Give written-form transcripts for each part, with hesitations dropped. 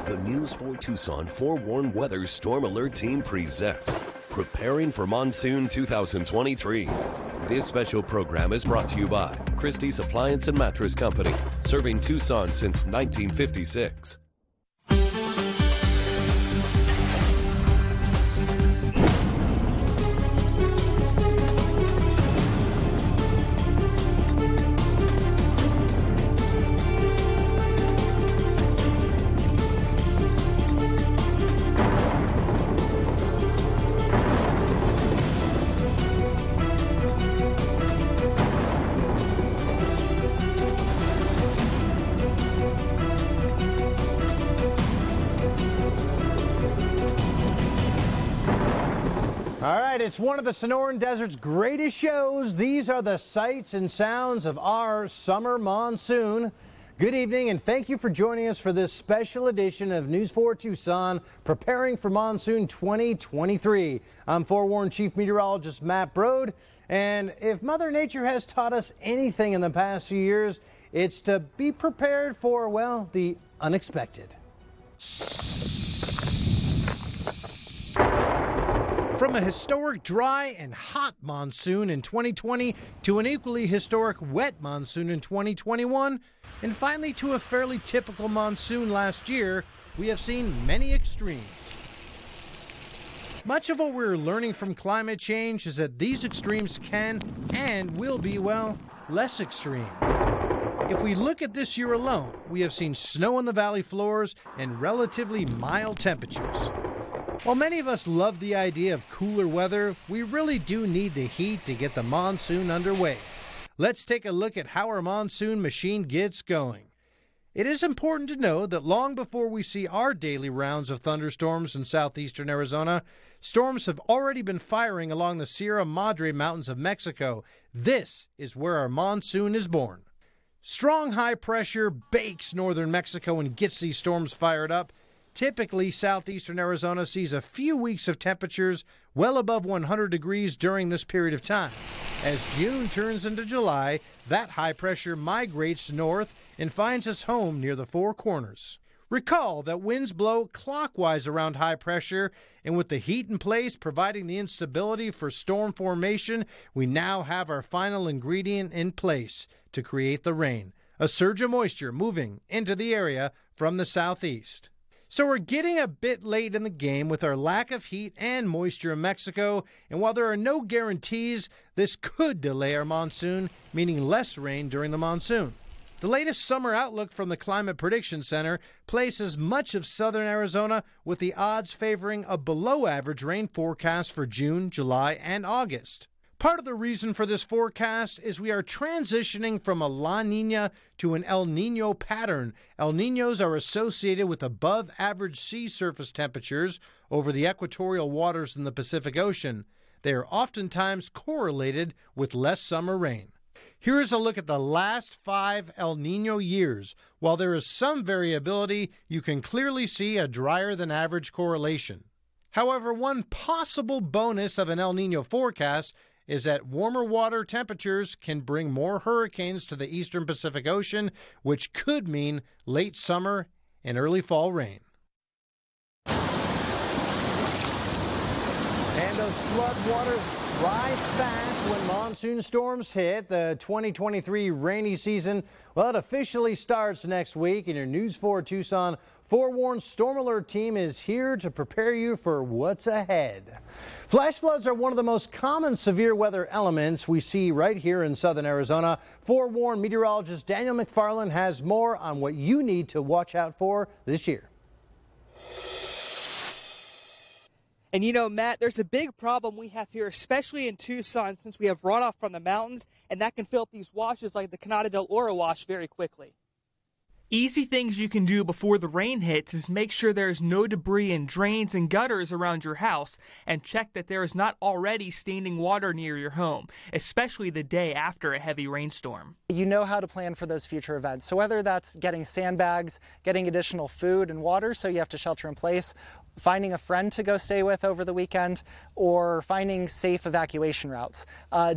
The News 4 Tucson Forewarned Weather Storm Alert Team presents Preparing for Monsoon 2023. This special program is brought to you by Christie's Appliance and Mattress Company, serving Tucson since 1956. It's one of the Sonoran Desert's greatest shows. These are the sights and sounds of our summer monsoon. Good evening, and thank you for joining us for this special edition of News 4 Tucson, Preparing for Monsoon 2023. I'm Forewarned Chief Meteorologist Matt Brode, and if Mother Nature has taught us anything in the past few years, it's to be prepared for, well, the unexpected. From a historic dry and hot monsoon in 2020 to an equally historic wet monsoon in 2021, and finally to a fairly typical monsoon last year, we have seen many extremes. Much of what we're learning from climate change is that these extremes can and will be, well, less extreme. If we look at this year alone, we have seen snow on the valley floors and relatively mild temperatures. While many of us love the idea of cooler weather, we really do need the heat to get the monsoon underway. Let's take a look at how our monsoon machine gets going. It is important to know that long before we see our daily rounds of thunderstorms in southeastern Arizona, storms have already been firing along the Sierra Madre Mountains of Mexico. This is where our monsoon is born. Strong high pressure bakes northern Mexico and gets these storms fired up. Typically, southeastern Arizona sees a few weeks of temperatures well above 100 degrees during this period of time. As June turns into July, that high pressure migrates north and finds its home near the Four Corners. Recall that winds blow clockwise around high pressure, and with the heat in place providing the instability for storm formation, we now have our final ingredient in place to create the rain, a surge of moisture moving into the area from the southeast. So we're getting a bit late in the game with our lack of heat and moisture in Mexico, and while there are no guarantees, this could delay our monsoon, meaning less rain during the monsoon. The latest summer outlook from the Climate Prediction Center places much of southern Arizona with the odds favoring a below-average rain forecast for June, July, and August. Part of the reason for this forecast is we are transitioning from a La Nina to an El Nino pattern. El Ninos are associated with above-average sea surface temperatures over the equatorial waters in the Pacific Ocean. They are oftentimes correlated with less summer rain. Here is a look at the last 5 El Nino years. While there is some variability, you can clearly see a drier-than-average correlation. However, one possible bonus of an El Nino forecast is that warmer water temperatures can bring more hurricanes to the eastern Pacific Ocean, which could mean late summer and early fall rain. And those flood waters rise fast when monsoon storms hit. The 2023 rainy season, well, it officially starts next week, and your News 4 Tucson Forewarned Storm Alert team is here to prepare you for what's ahead. Flash floods are one of the most common severe weather elements we see right here in southern Arizona. Forewarned meteorologist Daniel McFarland has more on what you need to watch out for this year. And you know, Matt, there's a big problem we have here, especially in Tucson, since we have runoff from the mountains, and that can fill up these washes like the Canada del Oro wash very quickly. Easy things you can do before the rain hits is make sure there is no debris in drains and gutters around your house, and check that there is not already standing water near your home, especially the day after a heavy rainstorm. You know how to plan for those future events. So whether that's getting sandbags, getting additional food and water so you have to shelter in place, finding a friend to go stay with over the weekend, or finding safe evacuation routes.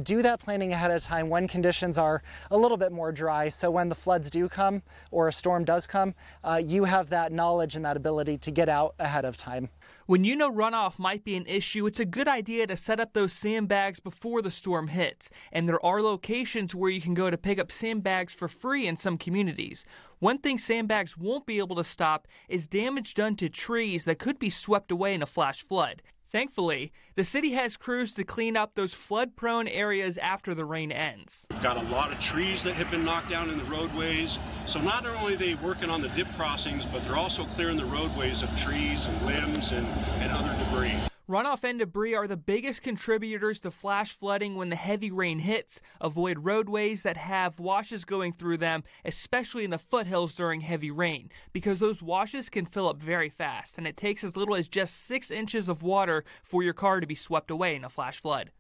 Do that planning ahead of time when conditions are a little bit more dry, so when the floods do come or a storm does come, you have that knowledge and that ability to get out ahead of time. When you know runoff might be an issue, it's a good idea to set up those sandbags before the storm hits. And there are locations where you can go to pick up sandbags for free in some communities. One thing sandbags won't be able to stop is damage done to trees that could be swept away in a flash flood. Thankfully, the city has crews to clean up those flood-prone areas after the rain ends. We've got a lot of trees that have been knocked down in the roadways. So not only are they working on the dip crossings, but they're also clearing the roadways of trees and limbs and other debris. Runoff and debris are the biggest contributors to flash flooding when the heavy rain hits. Avoid roadways that have washes going through them, especially in the foothills during heavy rain, because those washes can fill up very fast, and it takes as little as just 6 inches of water for your car to be swept away in a flash flood.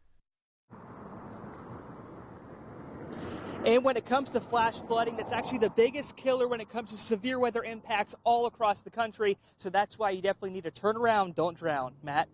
And when it comes to flash flooding, that's actually the biggest killer when it comes to severe weather impacts all across the country. So that's why you definitely need to turn around, don't drown. Matt?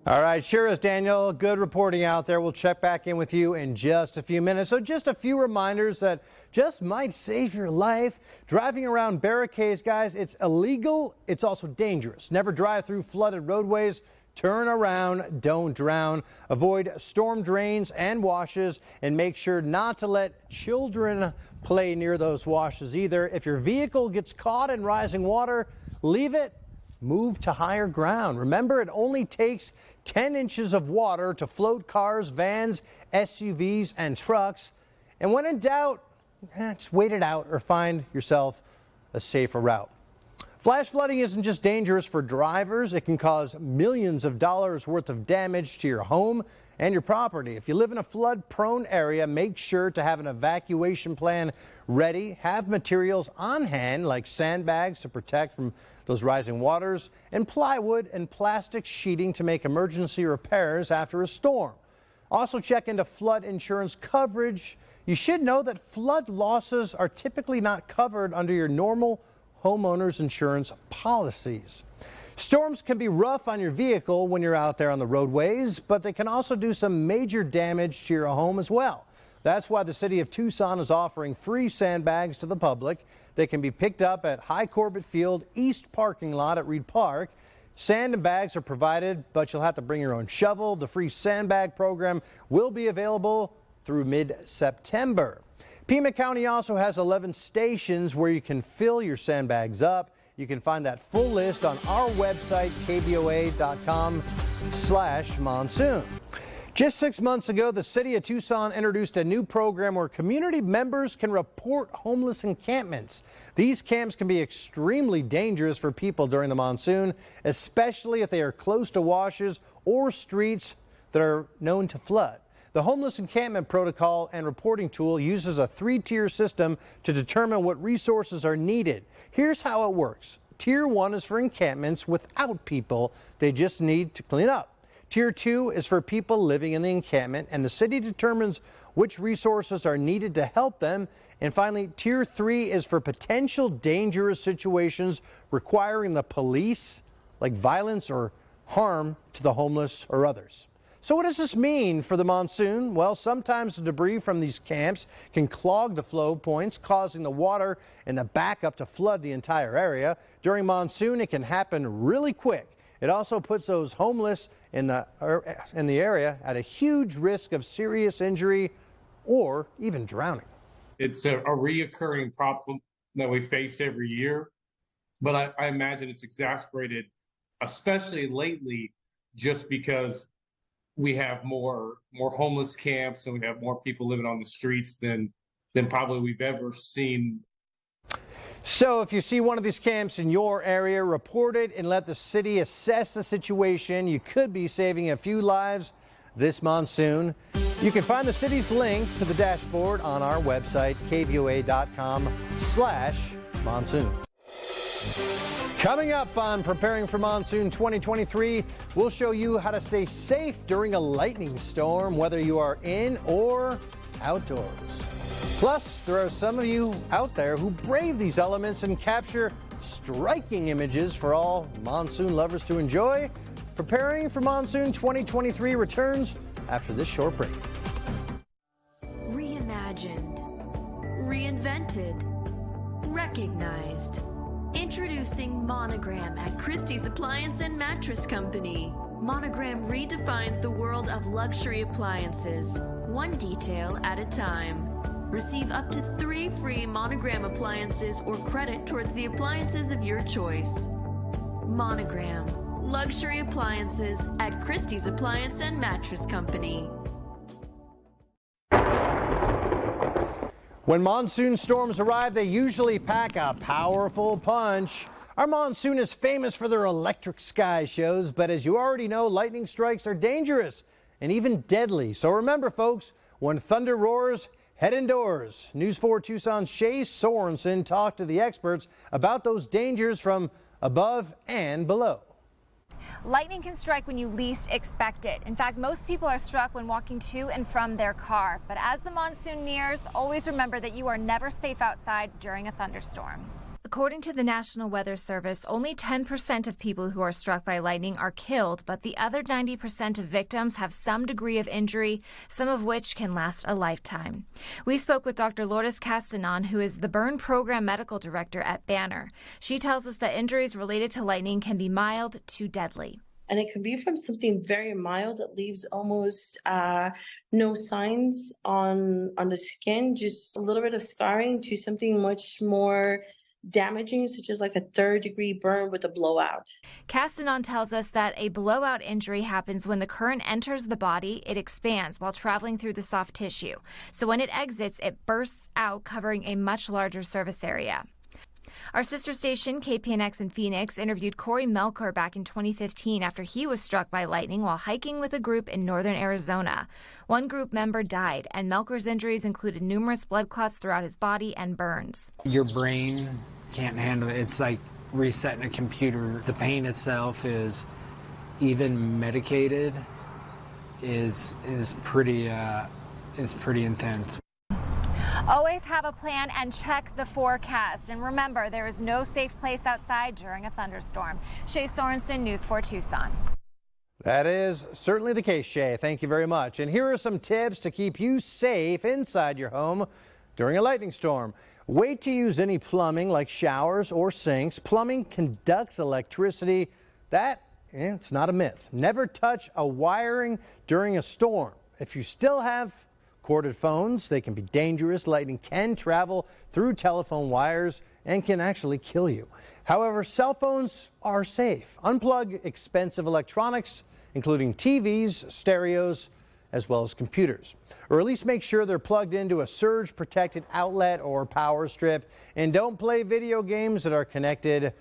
All right, sure is, Daniel. Good reporting out there. We'll check back in with you in just a few minutes. So just a few reminders that just might save your life. Driving around barricades, guys, it's illegal. It's also dangerous. Never drive through flooded roadways. Turn around, don't drown. Avoid storm drains and washes, and make sure not to let children play near those washes either. If your vehicle gets caught in rising water, leave it. Move to higher ground. Remember, it only takes 10 inches of water to float cars, vans, SUVs, and trucks. And when in doubt, just wait it out or find yourself a safer route. Flash flooding isn't just dangerous for drivers. It can cause millions of dollars worth of damage to your home and your property. If you live in a flood-prone area, make sure to have an evacuation plan ready. Have materials on hand like sandbags to protect from those rising waters, and plywood and plastic sheeting to make emergency repairs after a storm. Also check into flood insurance coverage. You should know that flood losses are typically not covered under your normal homeowners insurance policies. Storms can be rough on your vehicle when you're out there on the roadways, but they can also do some major damage to your home as well. That's why the city of Tucson is offering free sandbags to the public. They can be picked up at High Corbett Field East parking lot at Reed Park. Sand and bags are provided, but you'll have to bring your own shovel. The free sandbag program will be available through mid-September. Pima County also has 11 stations where you can fill your sandbags up. You can find that full list on our website, KVOA.com/monsoon. Just 6 months ago, the city of Tucson introduced a new program where community members can report homeless encampments. These camps can be extremely dangerous for people during the monsoon, especially if they are close to washes or streets that are known to flood. The homeless encampment protocol and reporting tool uses a 3-tier system to determine what resources are needed. Here's how it works. Tier 1 is for encampments without people. They just need to clean up. Tier 2 is for people living in the encampment, and the city determines which resources are needed to help them. And finally, Tier 3 is for potential dangerous situations requiring the police, like violence or harm to the homeless or others. So what does this mean for the monsoon? Well, sometimes the debris from these camps can clog the flow points, causing the water and the backup to flood the entire area. During monsoon, it can happen really quick. It also puts those homeless in the area at a huge risk of serious injury or even drowning. It's a reoccurring problem that we face every year, but I imagine it's exacerbated, especially lately, just because we have more homeless camps and we have more people living on the streets than probably we've ever seen. So if you see one of these camps in your area, report it and let the city assess the situation. You could be saving a few lives this monsoon. You can find the city's link to the dashboard on our website, KVOA.com/monsoon. Coming up on Preparing for Monsoon 2023, we'll show you how to stay safe during a lightning storm, whether you are in or outdoors. Plus, there are some of you out there who brave these elements and capture striking images for all monsoon lovers to enjoy. Preparing for Monsoon 2023 returns after this short break. Reimagined, reinvented, recognized. Introducing Monogram at Christie's Appliance and Mattress Company. Monogram redefines the world of luxury appliances, one detail at a time. Receive up to 3 free Monogram appliances or credit towards the appliances of your choice. Monogram, luxury appliances at Christie's Appliance and Mattress Company. When monsoon storms arrive, they usually pack a powerful punch. Our monsoon is famous for their electric sky shows, but as you already know, lightning strikes are dangerous and even deadly. So remember, folks, when thunder roars, head indoors. News 4 Tucson's Shay Sorensen talked to the experts about those dangers from above and below. Lightning can strike when you least expect it. In fact, most people are struck when walking to and from their car. But as the monsoon nears, always remember that you are never safe outside during a thunderstorm. According to the National Weather Service, only 10% of people who are struck by lightning are killed, but the other 90% of victims have some degree of injury, some of which can last a lifetime. We spoke with Dr. Lourdes Castanon, who is the Burn Program Medical Director at Banner. She tells us that injuries related to lightning can be mild to deadly. And it can be from something very mild that leaves almost no signs on the skin, just a little bit of scarring, to something much more damaging, such as like a 3rd-degree burn with a blowout. Castanon tells us that a blowout injury happens when the current enters the body, it expands while traveling through the soft tissue. So when it exits, it bursts out, covering a much larger surface area. Our sister station, KPNX in Phoenix, interviewed Corey Melker back in 2015 after he was struck by lightning while hiking with a group in northern Arizona. One group member died, and Melker's injuries included numerous blood clots throughout his body and burns. Your brain can't handle it. It's like resetting a computer. The pain itself is, even medicated, is pretty intense. Always have a plan and check the forecast. And remember, there is no safe place outside during a thunderstorm. Shay Sorensen, News 4 Tucson. That is certainly the case, Shay. Thank you very much. And here are some tips to keep you safe inside your home during a lightning storm. Wait to use any plumbing like showers or sinks. Plumbing conducts electricity. It's not a myth. Never touch a wiring during a storm. If you still have corded phones, they can be dangerous. Lightning can travel through telephone wires and can actually kill you. However, cell phones are safe. Unplug expensive electronics, including TVs, stereos, as well as computers. Or at least make sure they're plugged into a surge-protected outlet or power strip. And don't play video games that are connected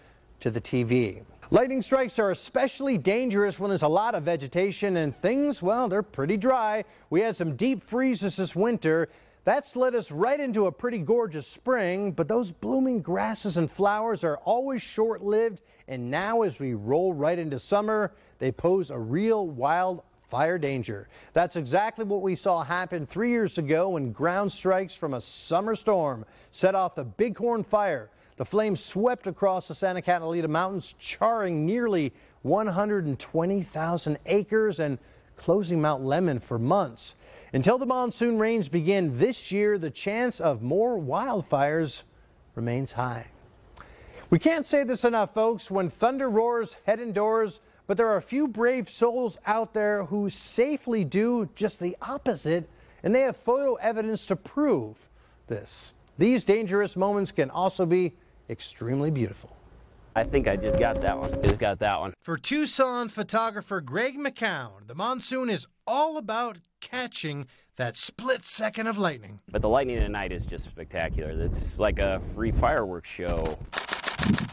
to the TV. Lightning strikes are especially dangerous when there's a lot of vegetation and things, well, they're pretty dry. We had some deep freezes this winter. That's led us right into a pretty gorgeous spring, but those blooming grasses and flowers are always short-lived, and now as we roll right into summer, they pose a real wildfire danger. That's exactly what we saw happen 3 years ago when ground strikes from a summer storm set off the Bighorn Fire. The flames swept across the Santa Catalina Mountains, charring nearly 120,000 acres and closing Mount Lemmon for months. Until the monsoon rains begin this year, the chance of more wildfires remains high. We can't say this enough, folks. When thunder roars, head indoors, but there are a few brave souls out there who safely do just the opposite, and they have photo evidence to prove this. These dangerous moments can also be extremely beautiful. I think I just got that one. For Tucson photographer Greg McCown, the monsoon is all about catching that split second of lightning. But the lightning at night is just spectacular. It's like a free fireworks show.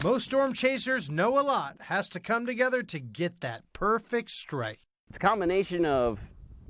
Most storm chasers know a lot has to come together to get that perfect strike. It's a combination of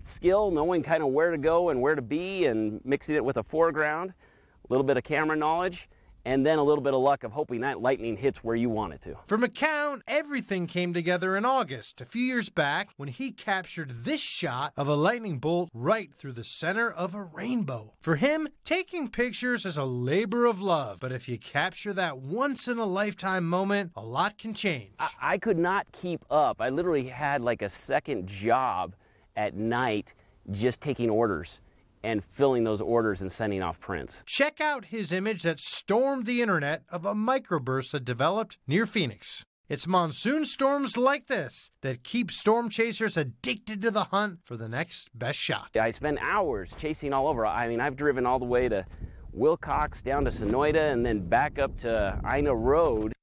skill, knowing kind of where to go and where to be, and mixing it with a foreground, a little bit of camera knowledge, and then a little bit of luck of hoping that lightning hits where you want it to. For McCown, everything came together in August, a few years back, when he captured this shot of a lightning bolt right through the center of a rainbow. For him, taking pictures is a labor of love, but if you capture that once-in-a-lifetime moment, a lot can change. I could not keep up. I literally had like a second job at night just taking orders. and filling those orders and sending off prints. Check out his image that stormed the internet of a microburst that developed near Phoenix. It's monsoon storms like this that keep storm chasers addicted to the hunt for the next best shot. I spend hours chasing all over. I mean, I've driven all the way to Wilcox, down to Sonoyta, and then back up to Ina Road.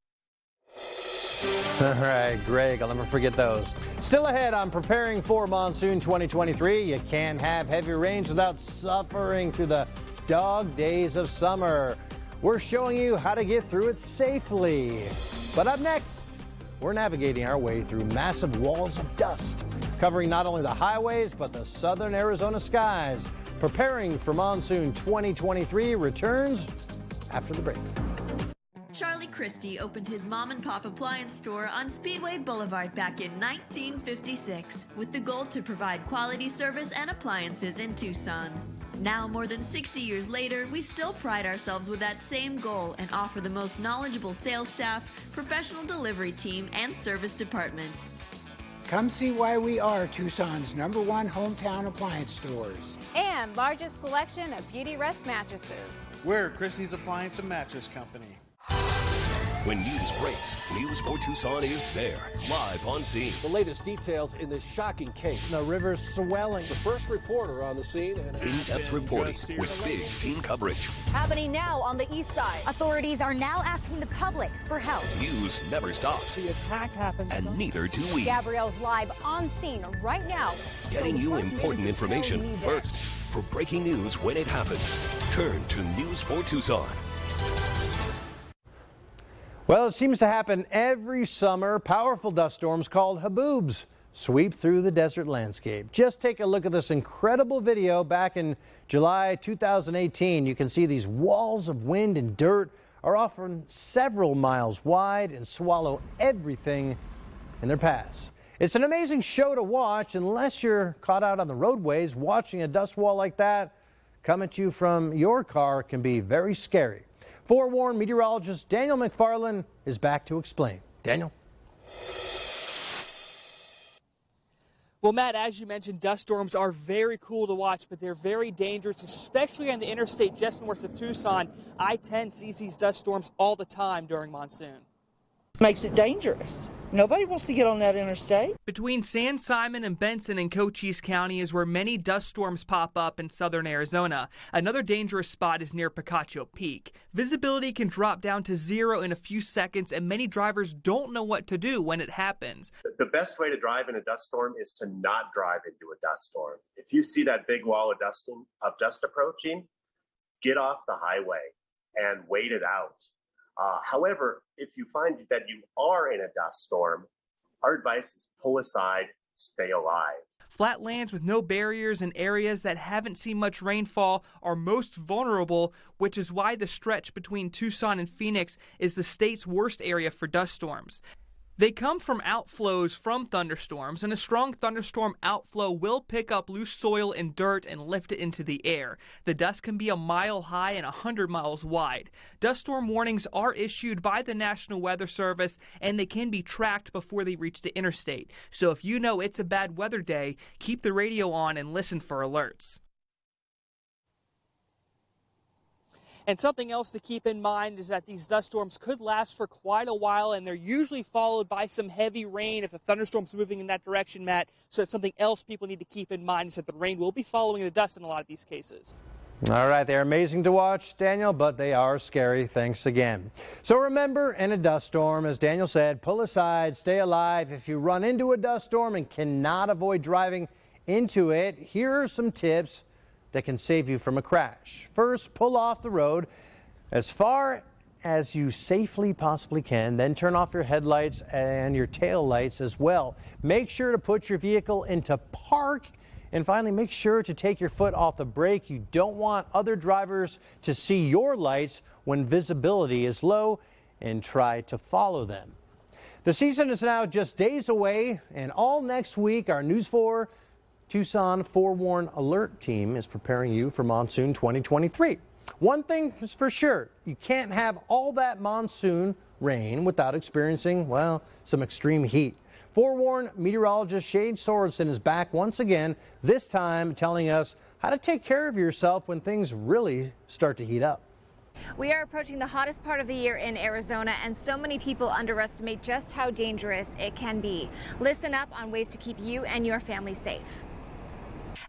All right, Greg, I'll never forget those. Still ahead on preparing for Monsoon 2023. You can't have heavy rains without suffering through the dog days of summer. We're showing you how to get through it safely. But up next, we're navigating our way through massive walls of dust, covering not only the highways, but the southern Arizona skies. Preparing for Monsoon 2023 returns after the break. Charlie Christie opened his mom-and-pop appliance store on Speedway Boulevard back in 1956 with the goal to provide quality service and appliances in Tucson. Now, more than 60 years later, we still pride ourselves with that same goal and offer the most knowledgeable sales staff, professional delivery team, and service department. Come see why we are Tucson's #1 hometown appliance stores. And largest selection of beauty rest mattresses. We're Christie's Appliance and Mattress Company. When news breaks, News 4 Tucson is there, live on scene. The latest details in this shocking case. The river's swelling. The first reporter on the scene. In-depth reporting with big team coverage. Happening now on the east side. Authorities are now asking the public for help. News never stops. The attack happened. And neither do we. Gabrielle's live on scene right now. Getting you important information first. For breaking news when it happens, turn to News 4 Tucson. Well, it seems to happen every summer. Powerful dust storms called haboobs sweep through the desert landscape. Just take a look at this incredible video back in July 2018. You can see these walls of wind and dirt are often several miles wide and swallow everything in their paths. It's an amazing show to watch unless you're caught out on the roadways. Watching a dust wall like that come at you from your car can be very scary. Forewarned meteorologist Daniel McFarland is back to explain. Daniel? Well, Matt, as you mentioned, dust storms are very cool to watch, but they're very dangerous, especially on the interstate just north of Tucson. I-10 sees these dust storms all the time during monsoon. Makes it dangerous. Nobody wants to get on that interstate. Between San Simon and Benson in Cochise County is where many dust storms pop up in southern Arizona. Another dangerous spot is near Picacho Peak. Visibility can drop down to 0 in a few seconds, and many drivers don't know what to do when it happens. The best way to drive in a dust storm is to not drive into a dust storm. If you see that big wall of dust approaching, get off the highway and wait it out. However, if you find that you are in a dust storm, our advice is pull aside, stay alive. Flat lands with no barriers and areas that haven't seen much rainfall are most vulnerable, which is why the stretch between Tucson and Phoenix is the state's worst area for dust storms. They come from outflows from thunderstorms, and a strong thunderstorm outflow will pick up loose soil and dirt and lift it into the air. The dust can be a mile high and 100 miles wide. Dust storm warnings are issued by the National Weather Service, and they can be tracked before they reach the interstate. So if you know it's a bad weather day, keep the radio on and listen for alerts. And something else to keep in mind is that these dust storms could last for quite a while, and they're usually followed by some heavy rain if the thunderstorm's moving in that direction, Matt. So that's something else people need to keep in mind, is that the rain will be following the dust in a lot of these cases. All right, they're amazing to watch, Daniel, but they are scary. Thanks again. So remember, in a dust storm, as Daniel said, pull aside, stay alive. If you run into a dust storm and cannot avoid driving into it, here are some tips that can save you from a crash. First, pull off the road as far as you safely possibly can, then turn off your headlights and your tail lights as well. Make sure to put your vehicle into park, and finally, make sure to take your foot off the brake. You don't want other drivers to see your lights when visibility is low, and try to follow them. The season is now just days away, and all next week, our News 4 Tucson Forewarn Alert team is preparing you for Monsoon 2023. One thing is for sure, you can't have all that monsoon rain without experiencing, well, some extreme heat. Forewarn meteorologist Shane Sorensen is back once again, this time telling us how to take care of yourself when things really start to heat up. We are approaching the hottest part of the year in Arizona, and so many people underestimate just how dangerous it can be. Listen up on ways to keep you and your family safe.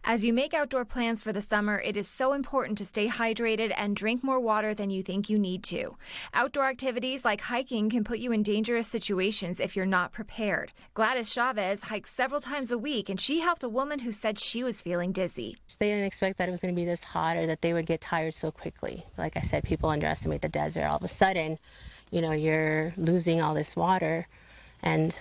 As you make outdoor plans for the summer, it is so important to stay hydrated and drink more water than you think you need to. Outdoor activities like hiking can put you in dangerous situations if you're not prepared. Gladys Chavez hikes several times a week, and she helped a woman who said she was feeling dizzy. They didn't expect that it was going to be this hot or that they would get tired so quickly. Like I said, people underestimate the desert. All of a sudden, you're losing all this water, and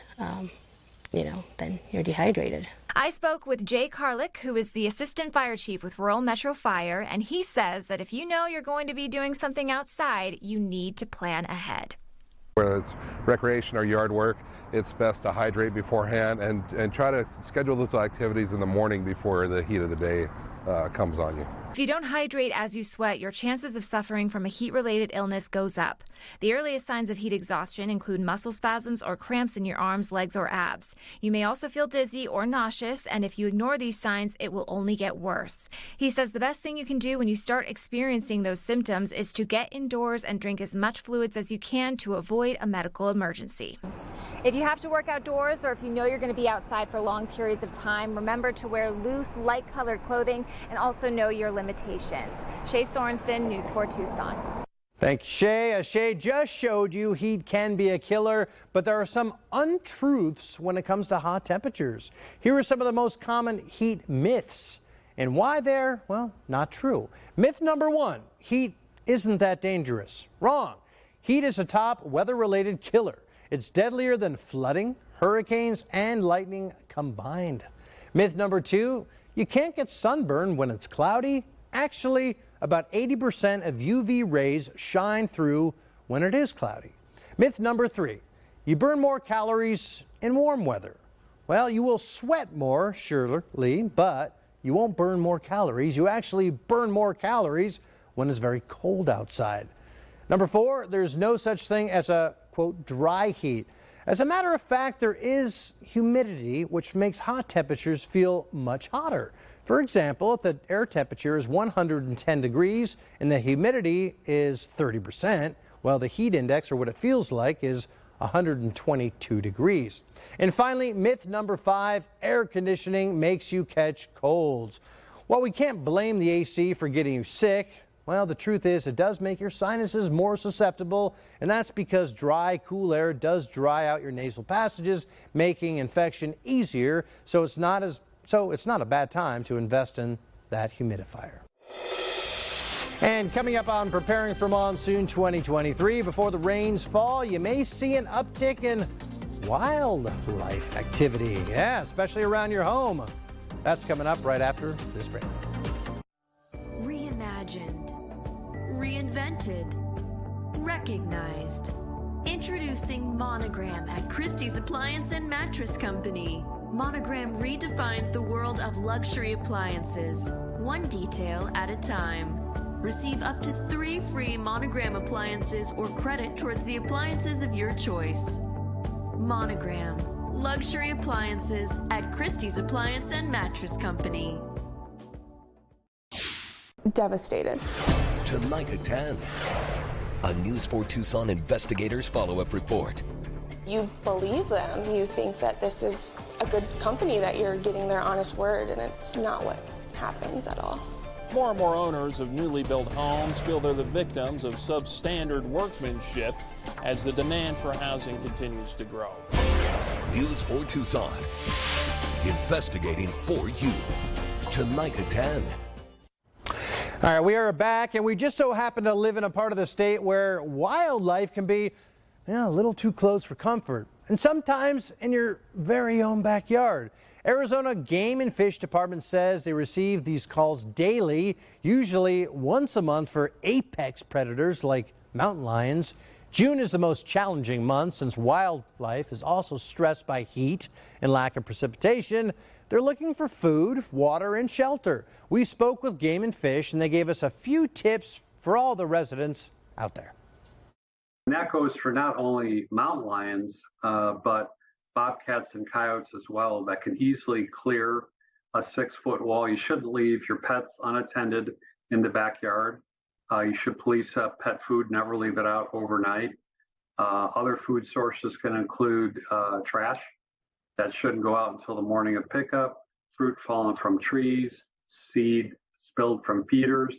then you're dehydrated. I spoke with Jay Carlick, who is the assistant fire chief with Rural Metro Fire, and he says that if you know you're going to be doing something outside, you need to plan ahead. Whether it's recreation or yard work, it's best to hydrate beforehand and try to schedule those activities in the morning before the heat of the day comes on you. If you don't hydrate as you sweat, your chances of suffering from a heat-related illness goes up. The earliest signs of heat exhaustion include muscle spasms or cramps in your arms, legs, or abs. You may also feel dizzy or nauseous, and if you ignore these signs, it will only get worse. He says the best thing you can do when you start experiencing those symptoms is to get indoors and drink as much fluids as you can to avoid a medical emergency. If you have to work outdoors or if you know you're going to be outside for long periods of time, remember to wear loose, light-colored clothing and also know your limitations. Shay Sorensen, News 4 Tucson. Thank you, Shay. As Shay just showed you, heat can be a killer, but there are some untruths when it comes to hot temperatures. Here are some of the most common heat myths and why they're, well, not true. Myth number one, heat isn't that dangerous. Wrong. Heat is a top weather-related killer. It's deadlier than flooding, hurricanes, and lightning combined. Myth number two, you can't get sunburn when it's cloudy. Actually, about 80% of UV rays shine through when it is cloudy. Myth number three, you burn more calories in warm weather. Well, you will sweat more, surely, but you won't burn more calories. You actually burn more calories when it's very cold outside. Number four, there's no such thing as a, quote, dry heat. As a matter of fact, there is humidity, which makes hot temperatures feel much hotter. For example, if the air temperature is 110 degrees and the humidity is 30%, well, the heat index, or what it feels like, is 122 degrees. And finally, myth number five, air conditioning makes you catch colds. While we can't blame the AC for getting you sick, well, the truth is it does make your sinuses more susceptible, and that's because dry, cool air does dry out your nasal passages, making infection easier, so it's not a bad time to invest in that humidifier. And coming up on Preparing for Monsoon 2023, before the rains fall, you may see an uptick in wildlife activity. Yeah, especially around your home. That's coming up right after this break. Reimagined, reinvented, recognized. Introducing Monogram at Christie's Appliance and Mattress Company. Monogram redefines the world of luxury appliances, one detail at a time. Receive up to 3 free Monogram appliances or credit towards the appliances of your choice. Monogram, luxury appliances at Christie's Appliance and Mattress Company. Devastated. Tonight at 10, a News 4 Tucson investigators follow-up report. You believe them. You think that this is a good company, that you're getting their honest word, and it's not what happens at all. More and more owners of newly built homes feel they're the victims of substandard workmanship as the demand for housing continues to grow. News 4 Tucson, investigating for you. Tonight at 10. All right, we are back, and we just so happen to live in a part of the state where wildlife can be a little too close for comfort, and sometimes in your very own backyard. Arizona Game and Fish Department says they receive these calls daily, usually once a month, for apex predators like mountain lions. June is the most challenging month since wildlife is also stressed by heat and lack of precipitation. They're looking for food, water, and shelter. We spoke with Game and Fish, and they gave us a few tips for all the residents out there. And that goes for not only mountain lions, but bobcats and coyotes as well, that can easily clear a 6-foot wall. You shouldn't leave your pets unattended in the backyard. You should police pet food, never leave it out overnight. Other food sources can include trash that shouldn't go out until the morning of pickup, fruit fallen from trees, seed spilled from feeders.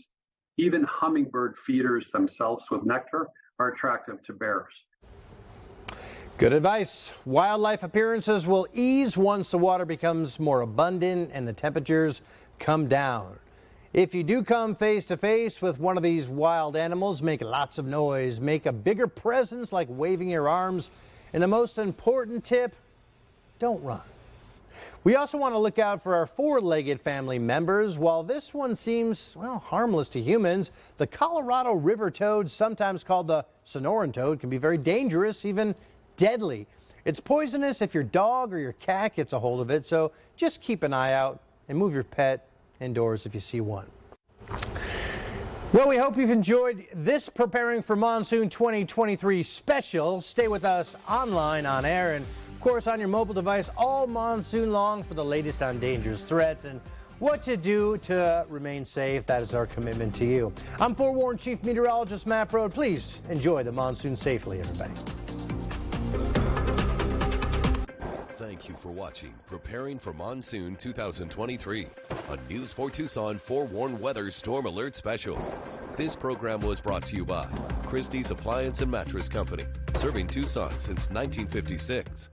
Even hummingbird feeders themselves with nectar are attractive to bears. Good advice. Wildlife appearances will ease once the water becomes more abundant and the temperatures come down. If you do come face to face with one of these wild animals, make lots of noise, make a bigger presence like waving your arms, and the most important tip, don't run. We also want to look out for our four-legged family members. While this one seems, well, harmless to humans, the Colorado river toad, sometimes called the Sonoran toad, can be very dangerous, even deadly. It's poisonous if your dog or your cat gets a hold of it, so just keep an eye out and move your pet indoors if you see one. Well, we hope you've enjoyed this Preparing for Monsoon 2023 special. Stay with us online, on air, and of course on your mobile device all monsoon long for the latest on dangerous threats and what to do to remain safe. That is our commitment to you. I'm Forewarned Chief Meteorologist Matt Brode. Please enjoy the monsoon safely, everybody. Thank you for watching Preparing for Monsoon 2023, a News 4 Tucson forewarned weather storm alert special. This program was brought to you by Christie's Appliance and Mattress Company, serving Tucson since 1956.